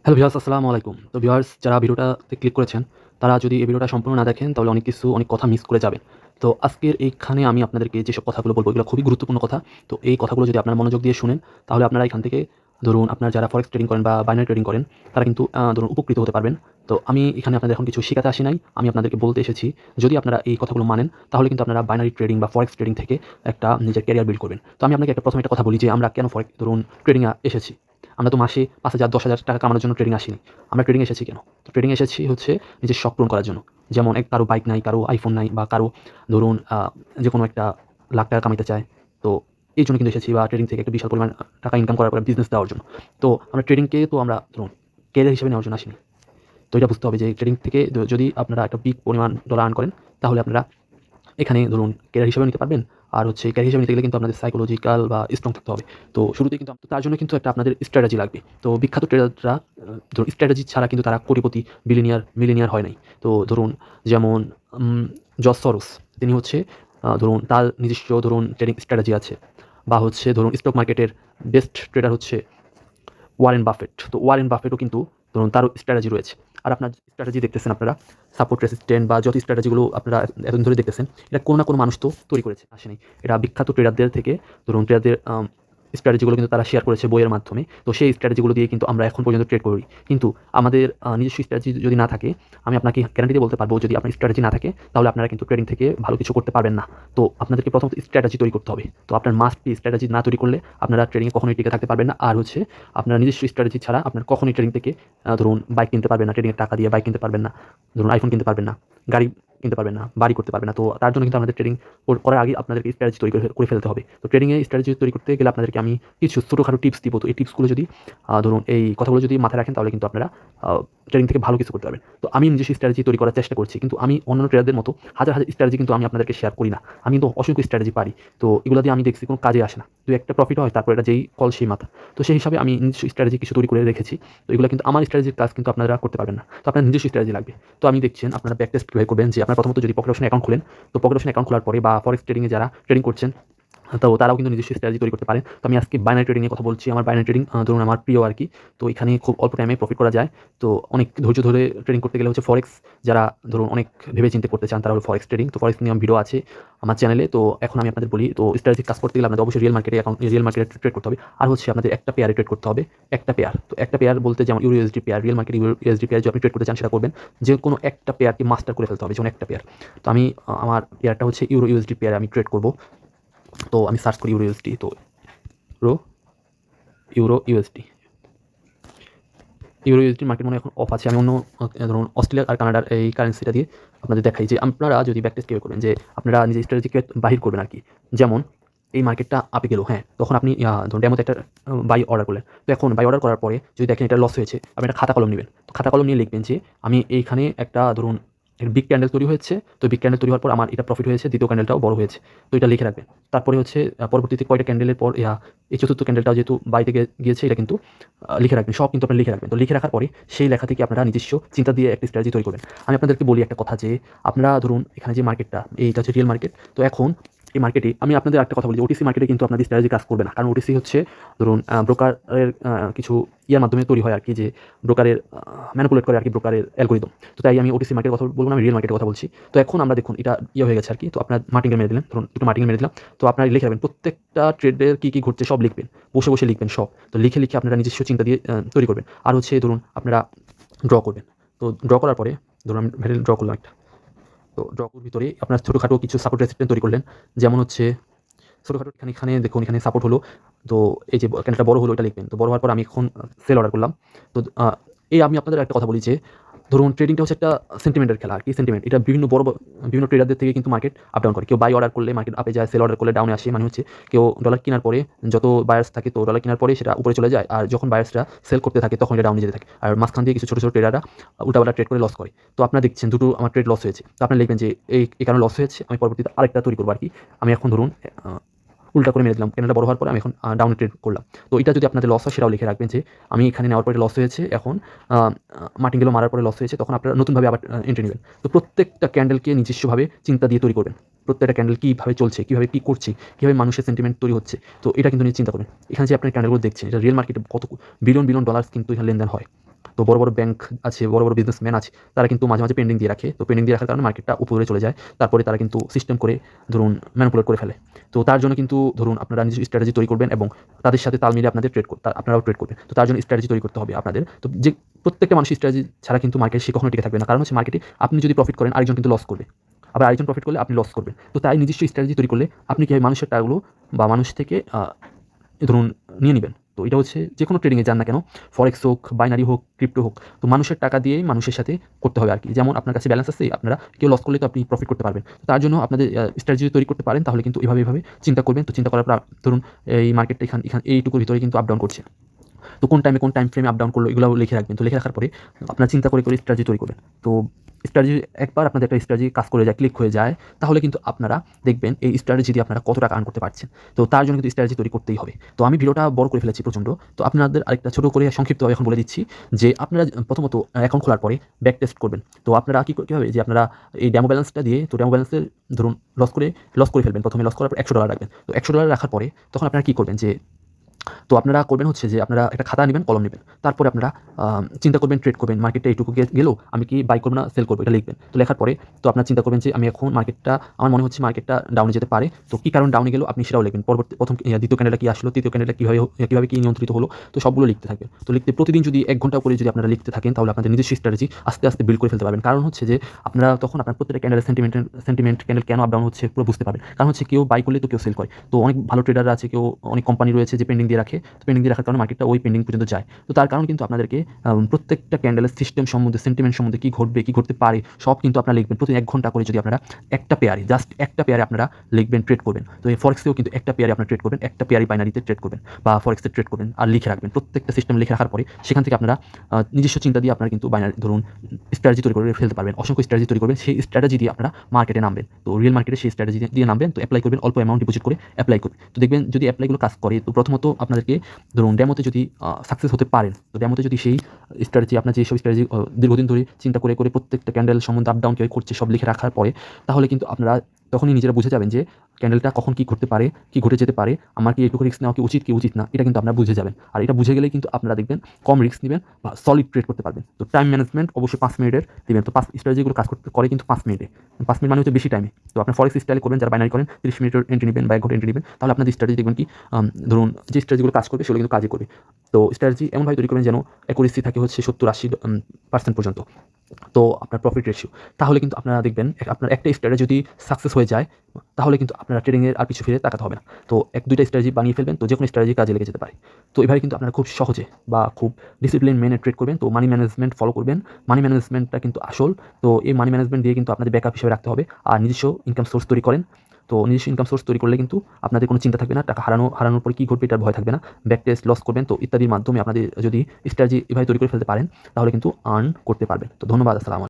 Hello viewers, আসসালামু আলাইকুম। তো ভিউয়ার্স, যারা ভিডিওটাতে ক্লিক করেছেন, তারা যদি এই ভিডিওটা সম্পূর্ণ না দেখেন তাহলে অনেক কথা মিস করে যাবেন। তো আজকের এইখানে আমি আপনাদেরকে যেসব কথাগুলো বলবো এগুলো খুবই গুরুত্বপূর্ণ কথা। তো এই কথাগুলো যদি আপনারা মনোযোগ দিয়ে শুনেন তাহলে আপনারা এখান থেকে ধরুন আপনারা যারা ফরেক্স ট্রেডিং করেন বা বাইনারি ট্রেডিং করেন তারা কিন্তু ধরুন উপকৃত হতে পারবেন। তো আমি এখানে আপনাদের এখন কিছু শিখাতে আসি নাই। আমি আপনাদেরকে বলতে এসেছি, যদি আপনারা এই কথাগুলো মানেন তাহলে কিন্তু আপনারা বাইনারি ট্রেডিং বা ফরেক্স ট্রেডিং থেকে একটা নিজের ক্যারিয়ার বিল্ড করবেন। তো আমি আপনাকে প্রথমে একটা কথা বলি যে আমরা কেন ফরেক্স ধরুন ট্রেডিং এ এসেছি। আমরা তো মাসে ৫,০০০ ১০,০০০ টাকা কামানোর জন্য ট্রেডিং আসিনি। আমরা ট্রেডিং এসেছি কেন? তো ট্রেডিং এসেছি হচ্ছে নিজের শখ পূরণ করার জন্য। যেমন কারো বাইক নাই, কারো আইফোন নাই বা কারো ধরুন যেকোনো একটা লাখ টাকা কামাইতে চায়। তো এইজন্য কিন্তু এসেছি, বা ট্রেডিং থেকে একটা বিশাল পরিমাণ টাকা ইনকাম করার পরে বিজনেস দেওয়ার জন্য। তো আমরা ট্রেডিংকে তো আমরা ধরুন ক্যারিয়ার হিসেবে নেওয়ার জন্য আসিনি। তো এটা বুঝতে হবে যে ট্রেডিং থেকে যদি আপনারা একটা বিগ পরিমাণ ডলার আর্ন করেন তাহলে আপনারা এখানে ধরুন ক্যারিয়ার হিসেবে নিতে পারবেন। আর হচ্ছে ক্যারিয়ার হিসেবে নিতে গেলে কিন্তু আপনাদের সাইকোলজিক্যাল বা স্ট্রং থাকতে হবে। তো শুরুতেই কিন্তু তার জন্য কিন্তু একটা আপনাদের স্ট্র্যাটেজি লাগবে। তো বিখ্যাত ট্রেডাররা ধরুন স্ট্র্যাটেজি ছাড়া কিন্তু তারা কোটিপতি, মিলিনিয়ার হয় নাই। তো ধরুন যেমন জর্জ সরোস, তিনি হচ্ছে ধরুন তার নিজস্ব ধরুন ট্রেডিং স্ট্র্যাটেজি আছে। বা হচ্ছে ধরুন স্টক মার্কেটের বেস্ট ট্রেডার হচ্ছে ওয়ারেন বাফেট। তো ওয়ারেন বাফেটও কিন্তু ধরুন তারও স্ট্র্যাটেজি রয়েছে। আর আপনার স্ট্র্যাটেজি দেখতেছেন আপনারা, সাপোর্ট রেসিস্ট্যান্ট বা যত স্ট্র্যাটেজিগুলো আপনারা এতদিন ধরে দেখতেছেন, এটা কোনো না কোনো মানুষ তো তৈরি করেছে, আসেনি। এটা বিখ্যাত ট্রেডারদের থেকে ধরুন ট্রেডারদের স্ট্র্যাটেজিগুলো কিন্তু তারা শেয়ার করেছে বইয়ের মাধ্যমে। তো সেই স্ট্র্যাটেজিগুলো দিয়ে কিন্তু আমরা এখন পর্যন্ত ট্রেড করি। কিন্তু আমাদের নিজস্ব স্ট্র্যাটেজি যদি না থাকে, আমি আপনাকে গ্যারান্টি দিয়ে বলতে পারবো, যদি আপনার স্ট্র্যাটেজি না থাকে তাহলে আপনারা কিন্তু ট্রেডিং থেকে ভালো কিছু করতে পারবেন না। তো আপনাদেরকে প্রথমত স্ট্র্যাটেজি তৈরি করতে হবে। তো আপনার মাস্ট বি স্ট্র্যাটেজি না তৈরি করলে আপনারা ট্রেডিংয়ে কখনোই টিকে থাকতে পারবেন না। আর হচ্ছে আপনার নিজস্ব স্ট্র্যাটেজি ছাড়া আপনার কখনোই ট্রেডিং থেকে ধরুন বাইক কিনতে পারবেন না, ট্রেডিংয়ের টাকা দিয়ে বাইক কিনতে পারবেন না, ধরুন আইফোন কিনতে পারবেন না, গাড়ি কিনতে পারবেন না, বাড়ি করতে পারবেন না। তো তার জন্য কিন্তু আমাদের ট্রেডিং করার আগে আপনাদেরকে স্ট্র্যাটেজি তৈরি করে ফেলতে হবে। তো ট্রেডিংয়ে স্ট্র্যাটেজি তৈরি করতে গেলে আপনাদেরকে আমি কিছু ছোটোখাটো টিপস দিব। তো এই টিপসগুলো যদি ধরুন এই কথাগুলো যদি মাথায় রাখেন তাহলে কিন্তু আপনারা ট্রেডিং থেকে ভালো কিছু করতে পারবেন। তো আমি নিজস্ব স্ট্র্যাটেজি তৈরি করার চেষ্টা করছি, কিন্তু আমি অন্যান্য ট্রেডারদের মতো হাজার স্ট্র্যাটেজি কিন্তু আমি আপনাদেরকে শেয়ার করি না। আমি কিন্তু অসংখ্য স্ট্র্যাটেজি পারি। তো এগুলো দিয়ে আমি দেখছি কোনো কাজে আসে না। তো একটা প্রফিট হয়, তারপর এটা যেই কল সেই মাথা। তো সেই হিসাবে আমি নিজস্ব স্ট্র্যাটেজি কিছু তৈরি করে রেখেছি। তো এগুলো কিন্তু আমার স্ট্র্যাটেজির কাজ কিন্তু আপনারা করতে পারবেন না। তো আপনার নিজস্ব স্ট্র্যাটেজি লাগবে। তো আমি দেখছেন আপনারা ব্যাক টেস্ট কীভাবে করবেন, যে আপনার প্রথমত যদি পকেট অপশন অ্যাকাউন্ট খোলেন, তো পকেট অপশন অ্যাকাউন্ট খোলার পরে বা ফরেক্স ট্রেডিংয়ে যারা ট্রেডিং করছেন, তো তারাও কিন্তু নিজস্ব স্ট্র্যাটেজি তৈরি করতে পারেন। তো আমি আজকে বাইনারি ট্রেডিং এর কথা বলছি। আমার বাইনারি ট্রেডিং ধরুন আমার প্রিয় আরকি। তো এখানে খুব অল্প টাইমে প্রফিট করা যায়। তো অনেক ধৈর্য ধরে ট্রেডিং করতে গেলে হচ্ছে ফরেক্স, যারা ধরুন অনেক ভেবে চিন্তে করতে চান তারা হলো ফরেক্স ট্রেডিং। তো ফরেক্স নিয়ে ভিডিও আছে আমার চ্যানেলে। তো এখন আমি আপনাদের বলি, তো স্ট্র্যাটেজিক কাজ করতে গেলে আপনাদের অবশ্যই রিয়েল মার্কেটে ট্রেড করতে হবে। আর হচ্ছে আপনাদের একটা পেয়ারে ট্রেড করতে হবে। একটা পেয়ার। তো একটা পেয়ার বলতে যেমন euro USD pair, real market USD pair যদি আপনি ট্রেড করতে চান সেটা করবেন। যে কোনো একটা পেয়ারকে মাস্টার করে ফেলতে হবে, যেমন একটা পেয়ার। তো আমি আমার পেয়ারটা হচ্ছে ইউরো ইউএসডি পেয়ারে আমি ট্রেড করব। তো আমি সার্চ করি ইউরো ইউএসডি। তো euro euro USD euro USD market মনে হয় এখন অফ আছে। আমি অন্য ধরুন অস্ট্রেলিয়া আর কানাডার এই কারেন্সিটা দিয়ে আপনাদের দেখাই যে আপনারা যদি ব্যাক টেস্ট কীভাবে করবেন, যে আপনারা নিজের স্ট্র্যাটেজিকে বাহির করবেন আর কি। যেমন এই মার্কেটটা আপে গেল, হ্যাঁ, তখন আপনি ধরুন ডেমোতে একটা বাই অর্ডার করলেন। তো এখন বাই অর্ডার করার পরে যদি দেখেন এটা লস হয়েছে, আপনি একটা খাতা কলম নেবেন। তো খাতা কলম নিয়ে লিখবেন যে আমি এইখানে একটা ধরুন বিগ ক্যান্ডেল তৈরি হয়েছে। তো বিগ ক্যান্ডেল তৈরি হওয়ার পর আমার এটা প্রফিট হয়েছে, দ্বিতীয় ক্যান্ডেলটাও বড় হয়েছে। তো এটা লিখে রাখবেন। তারপরে হচ্ছে পরবর্তীতে কয়টা ক্যান্ডেলের পর এই চতুর্থ ক্যান্ডেলটাও যেহেতু বাইতে গিয়েছে, এটা কিন্তু লিখে রাখবেন। সব কিন্তু আপনি লিখে রাখবেন। তো লিখে রাখার পরে সেই লেখা থেকে আপনারা নিজস্ব চিন্তা দিয়ে একটা স্ট্র্যাটেজি তৈরি করবেন। আমি আপনাদেরকে বলি একটা কথা, যে আপনারা ধরুন এখানে যে মার্কেটটা, এইটা হচ্ছে রিয়েল মার্কেট। তো এখন এই মার্কেটে আমি আপনাদের একটা কথা বলি, যে ওটিসি মার্কেটে কিন্তু আপনাদের স্ট্র্যাটেজি কাজ করবে না। কারণ ওটিসি হচ্ছে ধরুন ব্রোকারের কিছু ইয়ার মাধ্যমে তৈরি হয় আর কি, যে ব্রোকারের ম্যানিপুলেট করে আর কি, ব্রোকারের অ্যালগরিদম। তো তাই আমি ওটিসি মার্কেটের কথা বলবো না, আমি রিয়েল মার্কেটের কথা বলছি। তো এখন আমরা দেখুন এটা হয়ে গেছে আর কি। তো আপনার মার্টিঙ্গেল মেরে দিলেন, ধরুন দুটো মার্টিঙ্গেল মেরে দিলাম। তো আপনারা লিখে রাখবেন, প্রত্যেকটা ট্রেডের কী ঘটছে সব লিখবেন, বসে বসে লিখবেন সব। তো লিখে আপনারা নিজস্ব চিন্তা দিয়ে তৈরি করবেন। আর হচ্ছে ধরুন আপনারা ড্র করবেন। তো ড্র করার পরে ধরুন আমি ভ্যারিয়েবল ড্র করলাম একটা। তো ড্রপের ভিতরে আপনার ছোটোখাটো কিছু সাপোর্ট রেসিস্ট্যান্ট তৈরি করলেন। যেমন হচ্ছে ছোটোখাটো এখানে দেখুন, এখানে সাপোর্ট হলো। তো এই যে ক্যান্ডেলটা বড় হলো, এটা লিখবেন। তো বড় হওয়ার পর আমি এখন সেল অর্ডার করলাম। তো আমি আপনাদের একটা কথা বলি, যে ধরুন ট্রেডিংটা হচ্ছে একটা সেন্টিমেন্টের খেলা আর কি। সেন্টিমেন্ট এটা বিভিন্ন ট্রেডারদের থেকে কিন্তু মার্কেট আপ ডাউন করে। কেউ বাই অর্ডার করলে মার্কেট আপে যায়, সেল অর্ডার করলে ডাউনে আসে। মানে হচ্ছে কেউ ডলার কেনার পরে যত বায়ার্স থাকে, তো ডলার কেনার পরে সেটা উপরে চলে যায়, আর যখন বায়ার্সরা সেল করতে থাকে তখন এটা ডাউনে যেতে থাকে। আর মাঝখান দিয়ে কিছু ছোটো ছোটো ট্রেডাররা উল্টাপাল্টা ট্রেড করে লস করে। তো আপনারা দেখছেন দুটো আমার ট্রেড লস হয়েছে। তো আপনারা লিখবেন যে এই কারণে লস হয়েছে, আমি পরবর্তীতে আরেকটা তৈরি করবো আর কি। আমি এখন ধরুন উল্টা করে মেরে দিলাম, ক্যান্ডেলটা বড় হওয়ার পরে আমি এখন ডাউনে ট্রেড করলাম। তো এটা যদি আপনাদের লস হয় সেটাও লিখে রাখবেন, যে আমি এখানে নেওয়ার পরে লস হয়েছে, এখন মার্টিঙ্গেলও মারার পরে লস হয়েছে, তখন আপনারা নতুনভাবে আবার এন্ট্রি নেবেন। তো প্রত্যেকটা ক্যান্ডেলকে নিজস্বভাবে চিন্তা দিয়ে তৈরি করবেন। প্রত্যেকটা ক্যান্ডেল কীভাবে চলছে, কীভাবে কী করছে, কীভাবে মানুষের সেন্টিমেন্ট তৈরি হচ্ছে, তো এটা কিন্তু নিয়ে চিন্তা করবেন। এখানে যে আপনার ক্যান্ডেলগুলো দেখছেন, এটা রিয়েল মার্কেটে কত বিলিয়ন ডলার কিন্তু এখানে লেনদেন হয়। তো বড় বড় ব্যাংক আছে, বড় বড় বিজনেসম্যান আছে, তারা কিন্তু মাঝে মাঝে পেন্ডিং দিয়ে রাখে। তো পেন্ডিং দিয়ে রাখার কারণে মার্কেটটা উপরে চলে যায়। তারপরে তারা কিন্তু সিস্টেম করে ধরুন ম্যানিপুলেট করে ফেলে। তো তার জন্য কিন্তু ধরুন আপনারা নিজস্ব স্ট্র্যাটেজি তৈরি করবেন এবং তাদের সাথে তাল মিলিয়ে আপনাদের আপনারাও ট্রেড করবেন। তো তার জন্য স্ট্র্যাটেজি তৈরি করতে হবে আপনাদের। তো যে প্রত্যেকটা মানুষের স্ট্র্যাটেজি ছাড়া কিন্তু মার্কেট সে কখনো টিকে থাকবে না। কারণ হচ্ছে মার্কেটে আপনি যদি প্রফিট করেন, আরেকজন কিন্তু লস করবে। আবার আরেকজন প্রফিট করলে আপনি লস করবেন। তো তাই নিজস্ব স্ট্র্যাটেজি তৈরি করলে আপনি কীভাবে মানুষের টাকাগুলো বা মানুষ থেকে ধরুন নিয়ে নিবেন। তো এটা হচ্ছে যে কোনো ট্রেডিংয়ে যান না কেন, ফরেক্স হোক, বাইনারি হোক, ক্রিপ্টো হোক, তো মানুষের টাকা দিয়েই মানুষের সাথে করতে হবে আর কি। যেমন আপনার কাছে ব্যালেন্স আছে, আপনারা কেউ লস করলে তো আপনি প্রফিট করতে পারবেন। তো তার জন্য আপনাদের স্ট্র্যাটেজি তৈরি করতে পারেন, তাহলে কিন্তু এভাবে চিন্তা করবেন। তো চিন্তা করার পর ধরুন এই মার্কেটটা এখান এইটুকুর ভিতরে কিন্তু আপ ডাউন করছে। তো কোন টাইমে কোন টাইম ফ্রেমে আপ ডাউন করলো এগুলো লিখে রাখবেন। তো লিখে রাখার পরে আপনারা চিন্তা করে স্ট্র্যাটেজি তৈরি করবেন। তো স্ট্র্যাটেজি একবার আপনাদের একটা স্ট্র্যাটেজি কাজ করে যায়, ক্লিক হয়ে যায়, তাহলে কিন্তু আপনারা দেখবেন এই স্ট্র্যাটেজি দিয়ে আপনারা কত টাকা আর্ন করতে পারছেন। তো তার জন্য কিন্তু স্ট্র্যাটেজি তৈরি করতেই হবে। তো আমি ভিডিওটা বড় করে ফেলেছি প্রচণ্ড। তো আপনাদের আরেকটা ছোটো করে সংক্ষিপ্তভাবে এখন বলে দিচ্ছি যে আপনারা প্রথমত অ্যাকাউন্ট খোলার পরে ব্যাক টেস্ট করবেন। তো আপনারা কীভাবে যে আপনারা এই ডেমো ব্যালেন্সটা দিয়ে, তো ডেমো ব্যালেন্সের ধরুন লস করে ফেলবেন। প্রথমে লস করার পর $100 রাখবেন। তো $100 রাখার পরে তখন আপনারা কী করবেন যে তো আপনারা করবেন হচ্ছে যে আপনারা একটা খাতা নেবেন, কলম নেবেন। তারপরে আপনারা চিন্তা করবেন, ট্রেড করবেন। মার্কেটটা এইটুকু গেলেও আমি কি বাই করবো না সেল করবো, এটা লিখবেন। তো লেখার পরে তো আপনারা চিন্তা করবেন যে আমি এখন আমার মনে হচ্ছে মার্কেটটা ডাউনে যেতে পারে। তো কী কারণ ডাউনে গেলেও আপনি সেটাও লিখবেন। দ্বিতীয় ক্যান্ডেলটা কী আসলো, তৃতীয় ক্যান্ডেলটা কীভাবে কী নিয়ন্ত্রিত হলো, তো সবগুলো লিখতে থাকবেন। তো প্রতিদিন যদি 1 ঘন্টা করে যদি আপনারা লিখতে থাকেন, তাহলে আপনাদের নিজস্ব স্ট্র্যাটেজি আস্তে আস্তে বিল্ড করে ফেলতে পারবেন। কারণ হচ্ছে যে আপনারা তখন আপনার প্রত্যেকটা ক্যান্ডেলের সেন্টিমেন্ট ক্যান্ডেল কেন আপ ডাউন হচ্ছে পুরো বুঝতে পারবেন। কারণ হচ্ছে কেউ বাই করলে তো কেউ সেল করে। তো অনেক ভালো ট্রেডাররা আছে, অনেক কোম্পানি রয়েছে যে পেন্ডিং দিয়ে রাখে। তো পেন্ডিং দিয়ে রাখার কারণে মার্কেটটা ওই পেন্ডিং পর্যন্ত যায়। তো তার কারণ কিন্তু আপনাদেরকে প্রত্যেকটা ক্যান্ডেলের সিস্টেম সম্বন্ধে, সেন্টিমেন্ট সম্বন্ধে কী ঘটবে, কী ঘটতে পারে, সব কিন্তু আপনারা লিখবেন। প্রতি 1 ঘন্টা করে যদি আপনারা জাস্ট একটা পেয়ারে আপনারা লিখবেন, ট্রেড করবেন। তো এই ফরেক্সেও কিন্তু একটা পেয়ারে আপনারা ট্রেড করবেন, একটা পেয়ারই বাইনারিতে ট্রেড করবেন বা ফরেক্সে ট্রেড করবেন, আর লিখে রাখবেন। প্রত্যেকটা সিস্টেম লিখে রাখার পরে সেখান থেকে আপনারা নিজস্ব চিন্তা দিয়ে আপনারা কিন্তু বাইনারি ধরুন স্ট্র্যাটেজি তৈরি করে ফেলতে পারবেন। অসংখ্য স্ট্র্যাটেজি তৈরি করবেন, সেই স্ট্র্যাটেজি দিয়ে আপনারা মার্কেটে নামবেন। তো রিয়েল মার্কেটে সেই স্ট্র্যাটেজি দিয়ে নামবেন। তো অ্যাপ্লাই করবেন, অল্প অ্যামাউন্ট ডিপোজিট করে অ্যাপ্লাই করবেন। তো দেখবেন যদি অ্যাপ্লাইগুলো কাজ করে, তো প্রথমত আপনাদেরকে ধরুন ডেমোতে যদি সাকসেস হতে পারেন, তো ডেমোতে যদি সেই স্ট্র্যাটেজি আপনার যেসব স্ট্র্যাটেজি দীর্ঘদিন ধরে চিন্তা করে প্রত্যেকটা ক্যান্ডেল সম্বন্ধে আপ ডাউন কীভাবে করছে সব লিখে রাখার পরে, তাহলে কিন্তু আপনারা তখনই নিজেরা বুঝে যাবেন যে ক্যান্ডেলটা কখন কী ঘটতে পারে, কী ঘটে যেতে পারে, আমার কি এইটুকু রিস্ক নেওয়া কি উচিত না, এটা কিন্তু আপনারা বুঝে যাবেন। আর এটা বুঝে গেলেই কিন্তু আপনারা দেখবেন কম রিস্ক নেবেন বা সলিড ট্রেড করতে পারবেন। তো টাইম ম্যানেজমেন্ট অবশ্যই 5 মিনিটের দিবেন। তো স্ট্র্যাটেজিগুলো কাজ করে কিন্তু 5 মিনিটে। 5 মিনিট মানে হচ্ছে বেশি টাইমে। তো আপনার ফরেক্স স্টাইলে করবেন, যারা বাইনারি করেন 30 মিনিটের এন্ট্রি নেবেন বা 1 ঘন্টা এন্ট্রি নেবেন, তাহলে আপনাদের স্ট্র্যাটেজি দেখবেন কি ধরুন যে স্ট্র্যাটেজিগুলো কাজ করবে সেগুলো কিন্তু কাজই করবে। তো স্ট্র্যাটেজি এমনভাবে তৈরি করবেন যেন অ্যাকুরেসি থাকে হচ্ছে 70-80% পর্যন্ত। তো আপনার প্রফিট রেশিও, তাহলে কিন্তু আপনারা দেখবেন আপনার একটা স্ট্র্যাটেজি যদি সাকসেস হয়ে যায়, তাহলে কিন্তু আপনারা ট্রেডিংয়ের আর পিছু ফিরে তাকাতে হবে না। তো 1-2টা স্ট্র্যাটেজি বানিয়ে ফেলবেন, তো যেকোনো স্ট্র্যাটেজি কাজে লেগে যেতে পারে। তো এভাবে কিন্তু আপনারা খুব সহজে বা খুব ডিসিপ্লিন মেনে ট্রেড করবেন। তো মানি ম্যানেজমেন্ট ফলো করবেন। মানি ম্যানেজমেন্টটা কিন্তু আসল। তো এই মানি ম্যানেজমেন্ট দিয়ে কিন্তু আপনাদের ব্যাকআপ হিসেবে রাখতে হবে। আর নিজস্ব ইনকাম সোর্স তৈরি করেন। তো নিজস্ব ইনকাম সোর্স তৈরি করলে কিন্তু আপনাদের কোনো চিন্তা থাকবে না, টাকা হারানোর পরে কী ঘটবে এটার ভয় থাকবে না। ব্যাক টেস্ট লস করবেন, তো ইত্যাদির মাধ্যমে আপনাদের যদি স্ট্র্যাটেজি এভাবে তৈরি করে ফেলতে পারেন, তাহলে কিন্তু আর্ন করতে পারবেন। তো ধন্যবাদ, আসসালামু আলাইকুম।